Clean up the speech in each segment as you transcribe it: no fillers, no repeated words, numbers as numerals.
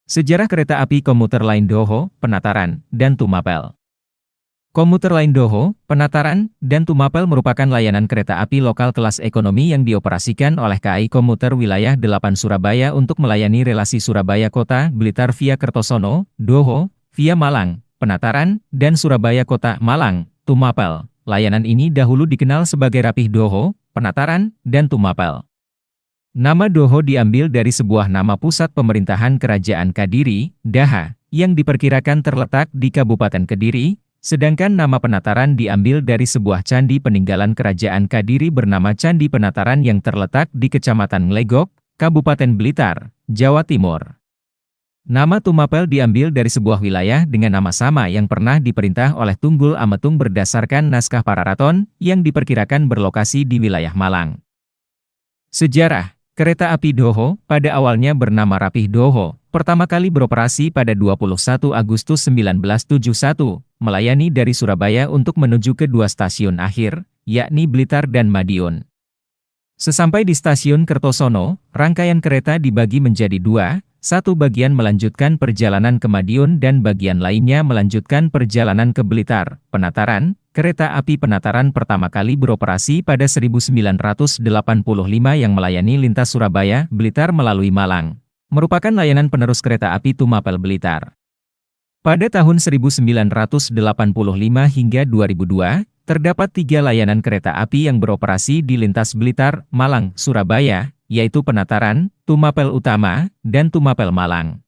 Sejarah kereta api komuter lain Doho, Penataran, dan Tumapel. Komuter lain Doho, Penataran, dan Tumapel merupakan layanan kereta api lokal kelas ekonomi yang dioperasikan oleh KAI Komuter Wilayah 8 Surabaya untuk melayani relasi Surabaya Kota, Blitar via Kertosono, Doho, via Malang, Penataran, dan Surabaya Kota, Malang, Tumapel. Layanan ini dahulu dikenal sebagai Rapih Doho, Penataran, dan Tumapel. Nama Doho diambil dari sebuah nama pusat pemerintahan Kerajaan Kadiri, Daha, yang diperkirakan terletak di Kabupaten Kediri, sedangkan nama Penataran diambil dari sebuah candi peninggalan Kerajaan Kadiri bernama Candi Penataran yang terletak di Kecamatan Nglegok, Kabupaten Blitar, Jawa Timur. Nama Tumapel diambil dari sebuah wilayah dengan nama sama yang pernah diperintah oleh Tunggul Ametung berdasarkan naskah Pararaton yang diperkirakan berlokasi di wilayah Malang. Sejarah kereta api Doho, pada awalnya bernama Rapih Doho, pertama kali beroperasi pada 21 Agustus 1971, melayani dari Surabaya untuk menuju ke dua stasiun akhir, yakni Blitar dan Madiun. Sesampai di stasiun Kertosono, rangkaian kereta dibagi menjadi dua, satu bagian melanjutkan perjalanan ke Madiun dan bagian lainnya melanjutkan perjalanan ke Blitar, Penataran. Kereta api Penataran pertama kali beroperasi pada 1985 yang melayani lintas Surabaya, Blitar melalui Malang. Merupakan layanan penerus kereta api Tumapel Blitar. Pada tahun 1985 hingga 2002, terdapat 3 layanan kereta api yang beroperasi di lintas Blitar, Malang, Surabaya, yaitu Penataran, Tumapel Utama, dan Tumapel Malang.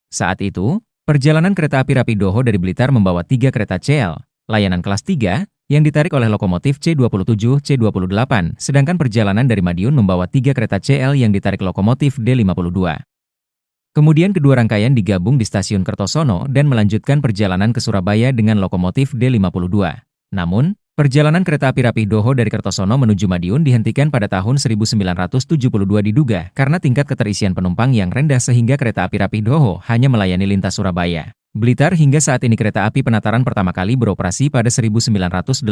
Saat itu, perjalanan kereta api Rapih Doho dari Blitar membawa 3 kereta CL. Layanan kelas 3, yang ditarik oleh lokomotif C27, C28, sedangkan perjalanan dari Madiun membawa 3 kereta CL yang ditarik lokomotif D52. Kemudian kedua rangkaian digabung di stasiun Kertosono dan melanjutkan perjalanan ke Surabaya dengan lokomotif D52. Namun, perjalanan kereta api Rapih Doho dari Kertosono menuju Madiun dihentikan pada tahun 1972 diduga karena tingkat keterisian penumpang yang rendah sehingga kereta api Rapih Doho hanya melayani lintas Surabaya, Blitar hingga saat ini. Kereta api Penataran pertama kali beroperasi pada 1985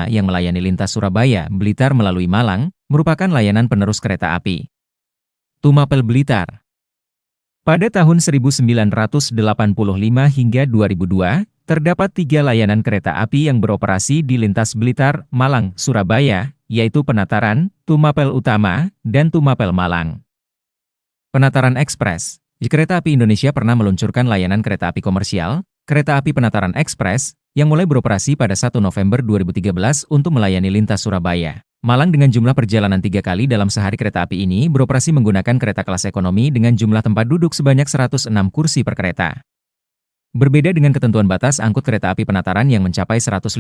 yang melayani lintas Surabaya, Blitar melalui Malang, merupakan layanan penerus kereta api Tumapel Blitar. Pada tahun 1985 hingga 2002, terdapat 3 layanan kereta api yang beroperasi di lintas Blitar, Malang, Surabaya, yaitu Penataran, Tumapel Utama, dan Tumapel Malang. Penataran Ekspres. Kereta Api Indonesia pernah meluncurkan layanan kereta api komersial, Kereta Api Penataran Ekspres, yang mulai beroperasi pada 1 November 2013 untuk melayani lintas Surabaya, Malang dengan jumlah perjalanan 3 kali dalam sehari. Kereta api ini beroperasi menggunakan kereta kelas ekonomi dengan jumlah tempat duduk sebanyak 106 kursi per kereta. Berbeda dengan ketentuan batas angkut kereta api Penataran yang mencapai 150%,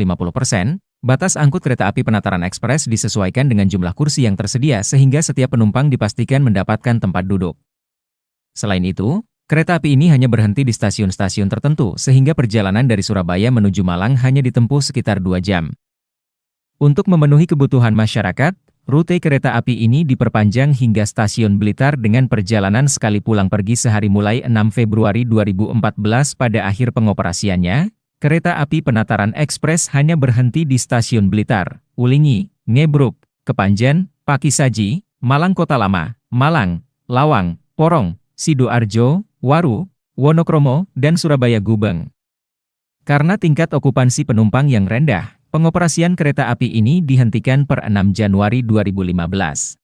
batas angkut kereta api Penataran Ekspres disesuaikan dengan jumlah kursi yang tersedia sehingga setiap penumpang dipastikan mendapatkan tempat duduk. Selain itu, kereta api ini hanya berhenti di stasiun-stasiun tertentu sehingga perjalanan dari Surabaya menuju Malang hanya ditempuh sekitar 2 jam. Untuk memenuhi kebutuhan masyarakat, rute kereta api ini diperpanjang hingga stasiun Blitar dengan perjalanan sekali pulang pergi sehari mulai 6 Februari 2014. Pada akhir pengoperasiannya, kereta api Penataran Ekspres hanya berhenti di stasiun Blitar, Ulingi, Ngebruk, Kepanjen, Pakisaji, Malang Kota Lama, Malang, Lawang, Porong, Sidoarjo, Waru, Wonokromo, dan Surabaya Gubeng. Karena tingkat okupansi penumpang yang rendah, pengoperasian kereta api ini dihentikan per 6 Januari 2015.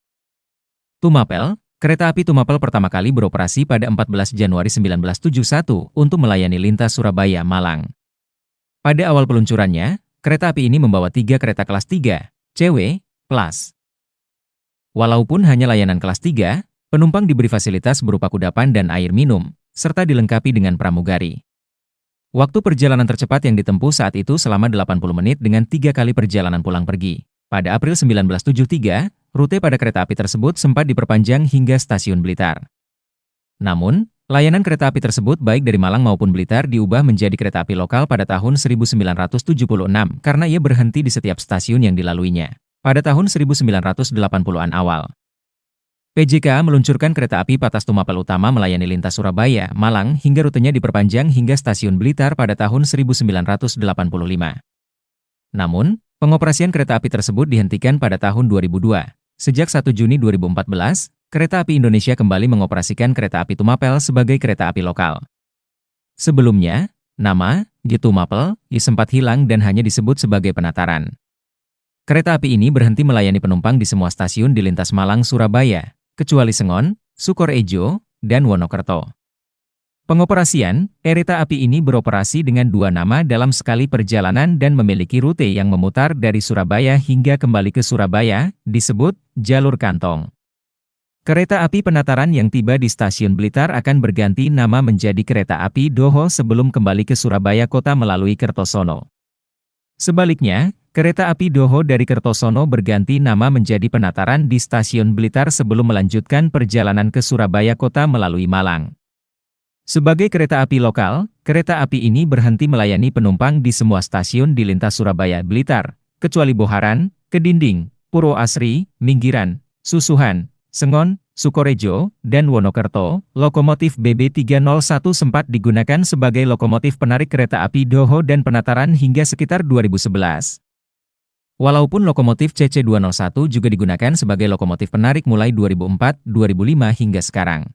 Tumapel. Kereta api Tumapel pertama kali beroperasi pada 14 Januari 1971 untuk melayani lintas Surabaya-Malang. Pada awal peluncurannya, kereta api ini membawa 3 kereta kelas 3, CW, Plus. Walaupun hanya layanan kelas 3, penumpang diberi fasilitas berupa kudapan dan air minum, serta dilengkapi dengan pramugari. Waktu perjalanan tercepat yang ditempuh saat itu selama 80 menit dengan 3 kali perjalanan pulang pergi. Pada April 1973, rute pada kereta api tersebut sempat diperpanjang hingga stasiun Blitar. Namun, layanan kereta api tersebut baik dari Malang maupun Blitar diubah menjadi kereta api lokal pada tahun 1976 karena ia berhenti di setiap stasiun yang dilaluinya. Pada tahun 1980-an awal, PJK meluncurkan kereta api Patas Tumapel Utama melayani lintas Surabaya, Malang hingga rutenya diperpanjang hingga stasiun Blitar pada tahun 1985. Namun, pengoperasian kereta api tersebut dihentikan pada tahun 2002. Sejak 1 Juni 2014, Kereta Api Indonesia kembali mengoperasikan kereta api Tumapel sebagai kereta api lokal. Sebelumnya, nama Tumapel sempat hilang dan hanya disebut sebagai penataran. Kereta api ini berhenti melayani penumpang di semua stasiun di lintas Malang, Surabaya, kecuali Sengon, Sukorejo, dan Wonokerto. Pengoperasian kereta api ini beroperasi dengan dua nama dalam sekali perjalanan dan memiliki rute yang memutar dari Surabaya hingga kembali ke Surabaya, disebut jalur kantong. Kereta api penataran yang tiba di stasiun Blitar akan berganti nama menjadi kereta api Doho sebelum kembali ke Surabaya kota melalui Kertosono. Sebaliknya, kereta api Doho dari Kertosono berganti nama menjadi penataran di stasiun Blitar sebelum melanjutkan perjalanan ke Surabaya kota melalui Malang. Sebagai kereta api lokal, kereta api ini berhenti melayani penumpang di semua stasiun di lintas Surabaya Blitar, kecuali Boharan, Kedinding, Purwoasri, Minggiran, Susuhan, Sengon, Sukorejo, dan Wonokerto. Lokomotif BB301 sempat digunakan sebagai lokomotif penarik kereta api Doho dan penataran hingga sekitar 2011. Walaupun lokomotif CC201 juga digunakan sebagai lokomotif penarik mulai 2004, 2005 hingga sekarang.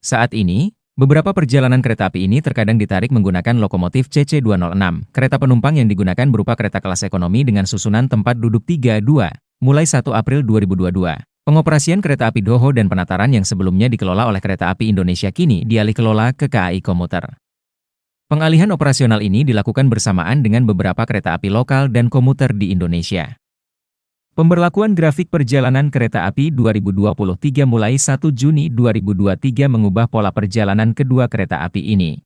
Saat ini, beberapa perjalanan kereta api ini terkadang ditarik menggunakan lokomotif CC206. Kereta penumpang yang digunakan berupa kereta kelas ekonomi dengan susunan tempat duduk 3-2, mulai 1 April 2022. Pengoperasian kereta api Doho dan penataran yang sebelumnya dikelola oleh Kereta Api Indonesia kini dialih kelola ke KAI Komuter. Pengalihan operasional ini dilakukan bersamaan dengan beberapa kereta api lokal dan komuter di Indonesia. Pemberlakuan grafik perjalanan kereta api 2023 mulai 1 Juni 2023 mengubah pola perjalanan kedua kereta api ini.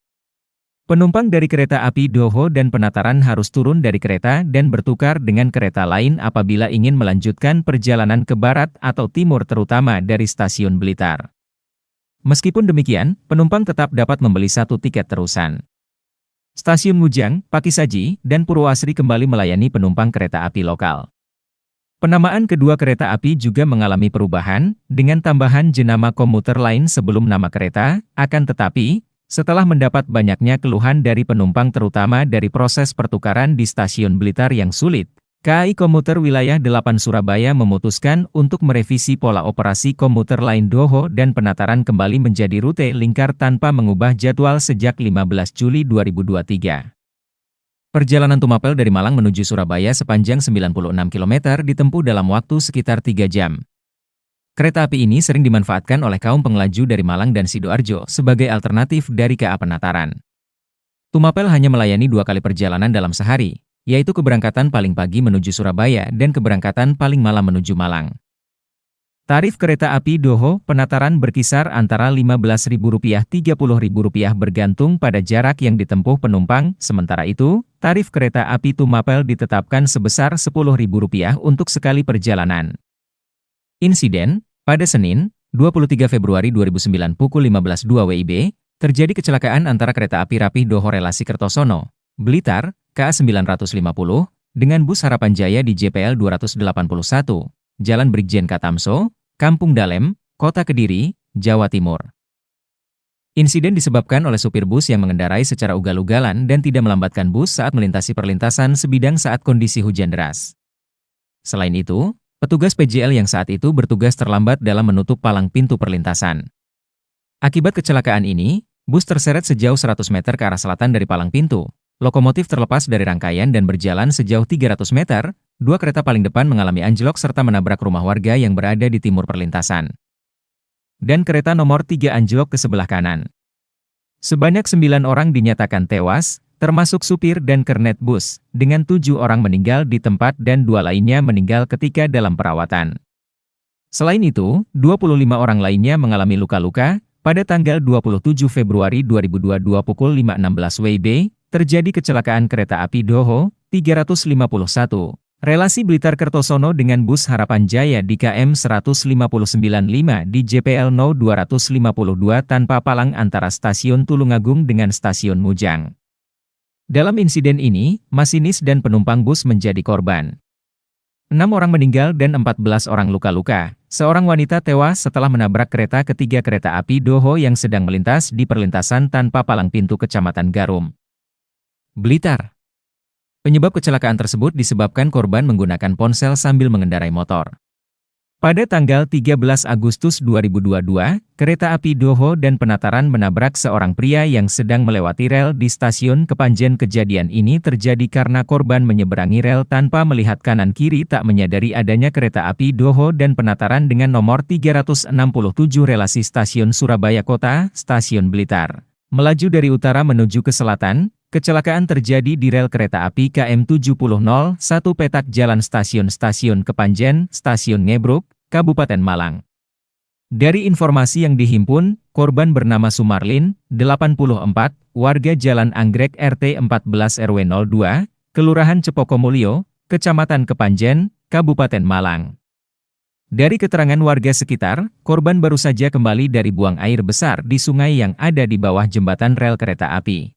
Penumpang dari kereta api Doho dan penataran harus turun dari kereta dan bertukar dengan kereta lain apabila ingin melanjutkan perjalanan ke barat atau timur terutama dari stasiun Blitar. Meskipun demikian, penumpang tetap dapat membeli satu tiket terusan. Stasiun Mujang, Pakisaji, dan Purwoasri kembali melayani penumpang kereta api lokal. Penamaan kedua kereta api juga mengalami perubahan, dengan tambahan jenama komuter lain sebelum nama kereta, akan tetapi, setelah mendapat banyaknya keluhan dari penumpang terutama dari proses pertukaran di stasiun Blitar yang sulit, KAI Komuter Wilayah 8 Surabaya memutuskan untuk merevisi pola operasi komuter lain Doho dan penataran kembali menjadi rute lingkar tanpa mengubah jadwal sejak 15 Juli 2023. Perjalanan Tumapel dari Malang menuju Surabaya sepanjang 96 km ditempuh dalam waktu sekitar 3 jam. Kereta api ini sering dimanfaatkan oleh kaum pengelaju dari Malang dan Sidoarjo sebagai alternatif dari KA Penataran. Tumapel hanya melayani 2 kali perjalanan dalam sehari, yaitu keberangkatan paling pagi menuju Surabaya dan keberangkatan paling malam menuju Malang. Tarif kereta api Doho penataran berkisar antara Rp15.000 Rp30.000 bergantung pada jarak yang ditempuh penumpang, sementara itu, tarif kereta api Tumapel ditetapkan sebesar Rp10.000 untuk sekali perjalanan. Insiden, pada Senin, 23 Februari 2009 pukul 15.02 WIB, terjadi kecelakaan antara kereta api Rapih Doho relasi Kertosono, Blitar, KA 950, dengan bus Harapan Jaya di JPL 281, Jalan Brigjen Katamso, Kampung Dalem, Kota Kediri, Jawa Timur. Insiden disebabkan oleh supir bus yang mengendarai secara ugal-ugalan dan tidak melambatkan bus saat melintasi perlintasan sebidang saat kondisi hujan deras. Selain itu, petugas PJL yang saat itu bertugas terlambat dalam menutup palang pintu perlintasan. Akibat kecelakaan ini, bus terseret sejauh 100 meter ke arah selatan dari palang pintu, lokomotif terlepas dari rangkaian dan berjalan sejauh 300 meter, 2 kereta paling depan mengalami anjlok serta menabrak rumah warga yang berada di timur perlintasan. Dan kereta nomor 3 anjlok ke sebelah kanan. Sebanyak 9 orang dinyatakan tewas, termasuk supir dan kernet bus, dengan 7 orang meninggal di tempat dan 2 lainnya meninggal ketika dalam perawatan. Selain itu, 25 orang lainnya mengalami luka-luka. Pada tanggal 27 Februari 2022 pukul 5.16 WIB, terjadi kecelakaan kereta api Doho 351, relasi Blitar Kertosono dengan bus Harapan Jaya di KM 159.5 di JPL 0252 tanpa palang antara stasiun Tulungagung dengan stasiun Mujang. Dalam insiden ini, masinis dan penumpang bus menjadi korban. 6 orang meninggal dan 14 orang luka-luka. Seorang wanita tewas setelah menabrak kereta ketiga kereta api Doho yang sedang melintas di perlintasan tanpa palang pintu Kecamatan Garum, Blitar. Penyebab kecelakaan tersebut disebabkan korban menggunakan ponsel sambil mengendarai motor. Pada tanggal 13 Agustus 2022, kereta api Doho dan Penataran menabrak seorang pria yang sedang melewati rel di stasiun Kepanjen. Kejadian ini terjadi karena korban menyeberangi rel tanpa melihat kanan kiri, tak menyadari adanya kereta api Doho dan Penataran dengan nomor 367 relasi stasiun Surabaya Kota, Stasiun Blitar, melaju dari utara menuju ke selatan. Kecelakaan terjadi di rel kereta api KM 7001 petak jalan Stasiun Kepanjen, Stasiun Ngebruk, Kabupaten Malang. Dari informasi yang dihimpun, korban bernama Sumarlin, 84, warga Jalan Anggrek RT 14 RW 02, Kelurahan Cepokomulyo, Kecamatan Kepanjen, Kabupaten Malang. Dari keterangan warga sekitar, korban baru saja kembali dari buang air besar di sungai yang ada di bawah jembatan rel kereta api.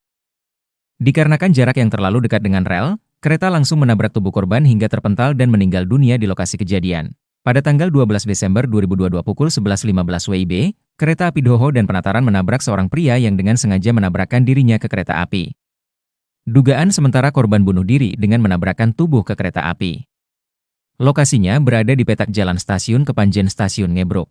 Dikarenakan jarak yang terlalu dekat dengan rel, kereta langsung menabrak tubuh korban hingga terpental dan meninggal dunia di lokasi kejadian. Pada tanggal 12 Desember 2022 pukul 11.15 WIB, kereta api Doho dan Penataran menabrak seorang pria yang dengan sengaja menabrakkan dirinya ke kereta api. Dugaan sementara korban bunuh diri dengan menabrakkan tubuh ke kereta api. Lokasinya berada di petak jalan Stasiun Kepanjen Stasiun Ngebruk.